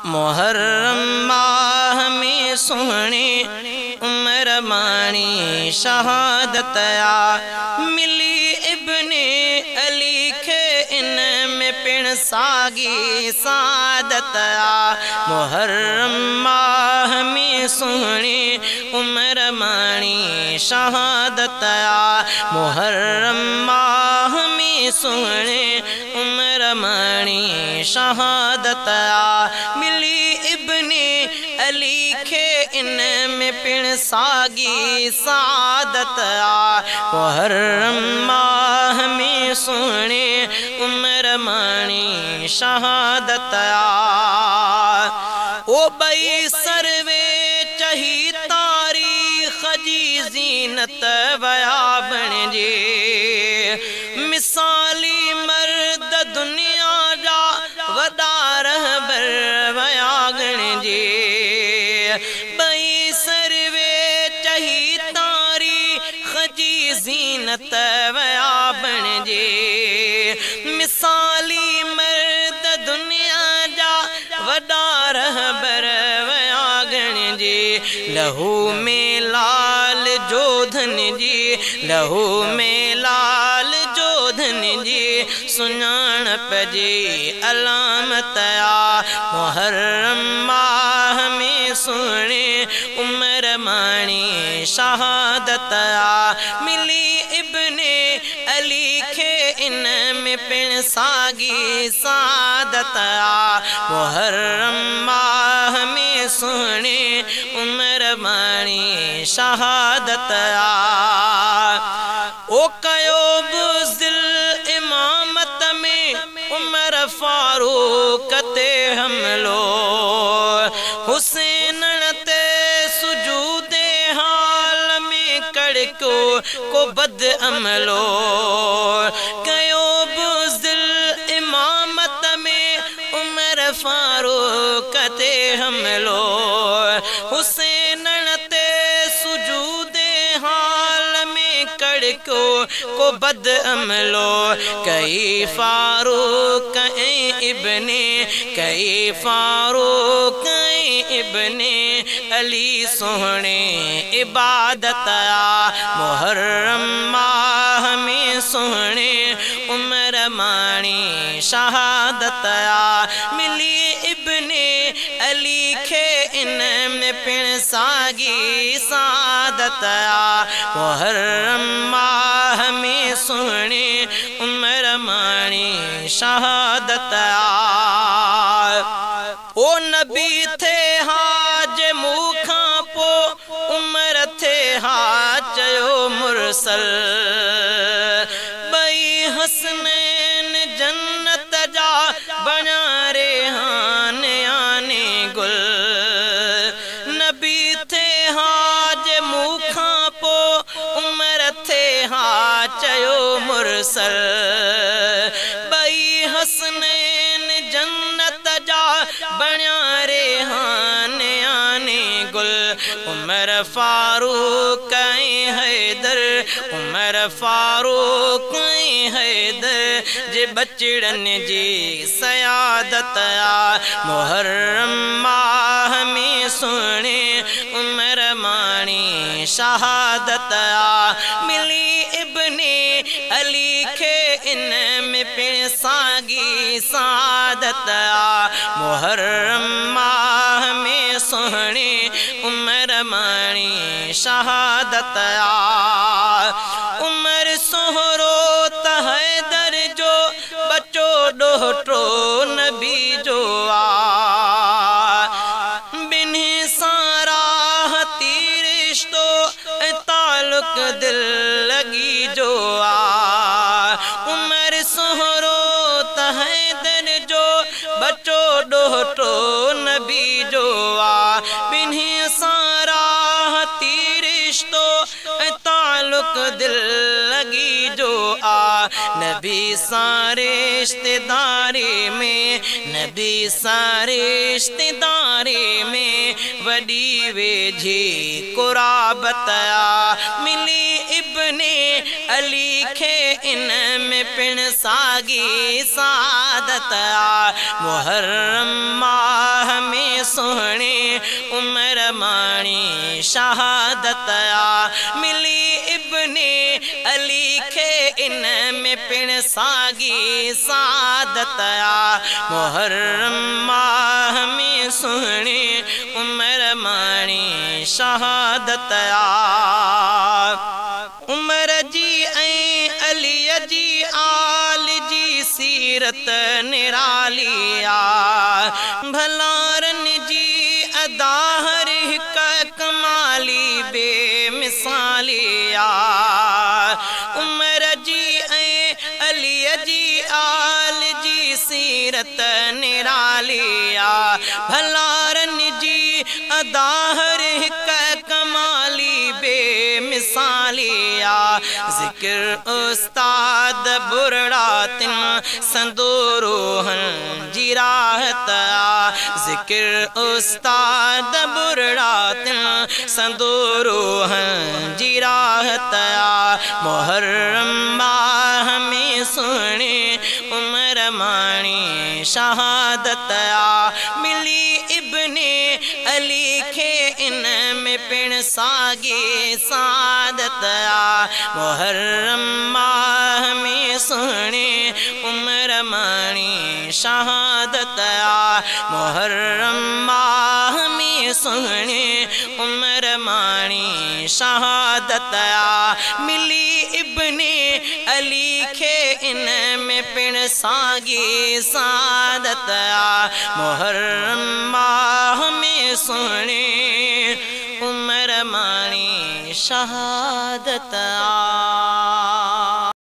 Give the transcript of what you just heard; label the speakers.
Speaker 1: मुहर्रम माह में सुहणे उमर माणी शहादत आ मिली इब्ने अली खे इन में पिण सागी सादत आ। मुहर्रम माह में सुहणे उमर माणी शहादत आ मुहर्रम माह में सुहणे उमर माणी शहादत आ मिली इब्ने अली खे इन में पिण सागी सादत आ। मुहर्रम माह में सुहणे उमर माणी शहादत आ। ओ बई सरवे चही तारीख़ जी ज़ीनत वया बणिजे मिसाली मर्द दुनिया जा वॾा रहबर वया गणिजे बई सरवे चही तारीख़ जी ज़ीनत वया बणिजे मिसाली मर्द दुनिया जा वॾा रहबर वया गणिजे लहू में लाल जोधन जी लहू में लाल जोधन जी सुञाणप जी अलामत आ। मुहर्रम माह में सुहणे उमर माणी शहादत आ मिली इब्ने अली खे इन में पिण सागी सादत आ। मुहर्रम माह में सुहणे उमर माणी शहादत आ। ओ कयो बुज़िल इमामत में उमर फारूक ते हमलो हुसैन ते सुजूदे हाल में कड़को को बद अमलो कयो बुज़िल इमामत में उमर फारूक ते हमलो हुसैन ते सुजूदे हाल में कड़को को बद अमलो कई फारूक इब्ने कई फारूक इब्ने अली सुहणे इबादत आ। मुहर्रम माह में सुहणे उमर माणी शहादत आ मिली इब्ने अली खे इन में पिण सागी सादत आ। मुहर्रम माह में सुहणे उमर माणी शहादत आ। ओ नबी थे हाज मूखा पो उमर थे हा चयो मुरसल बई हसनैन जन्नत जा बणा रेहान आने गुल नबी थे हाज मूखा पो उमर थे हा चयो मुरसल बई हसनैन जन्नत जा बणा रेहान आने गुल उमर फारूक हैदर उमर फारूक हैदर जे बचड़न जी सयादत आ। मुहर्रम माह में सुहणे उमर माणी शहादत आ मिली इब्ने अली खे इन में पिण सागी सादत आ। मुहर्रम माह में सुहणे उमर माणी शहादत आ। उमर सोहरो त हैदर जो बचो डोहटो नबी जो आ बिन्ही सारा रिश्तो ताल्लुक दिल लगी जो आ। उमर सोहरो त हैदर जो बचो डोहटो नबी जो आ बिन्ही सारा रिश्तो ताल्लुक दिल लगी जो आ। नबी सारे रिश्तेदारी में नबी सारे रिश्तेदारी में वडी वेझी कुराबत आ मिली इब्ने अली खे इन में पिण सागी सादत आ। मुहर्रम माह में सोहणे उमर माणी शहादत आ मिली इब्ने अली खे इन में पिण सागी सादत आ मुहर्रम माह में सोहणे उमर माणी शहादत आ उमर जी ऐं अलीअ जी आल जी सीरत निराली आ भलारन जी अदा हर हिक कमाली बेमिसाली आ उमर जी ऐं अलीअ जी आल जी सीरत निराली आ भलारन जी अदा हर हिक कमाली बेमिसाली आ ज़िक्र उस्ताद बुरड़ातिन संदूरोहन जी राहत आ ज़िक्र उस्ताद बुरड़ातिन संदूरोहन जी राहत आ मुहर्रम माह में सोहणे उमर माणी शहादत आ मिली इब्ने अली खे इन में पिण सागे सादत आ मुहर्रम माह में सोहणे उमर माणी शहादत आ मुहर्रम माह में सोहणे उमर माणी शहादत आ मिली इब्ने अली खे इन में पिण सागे सादत आ मुहर्रम माह में सोहणे उमर माणी शहादत आ।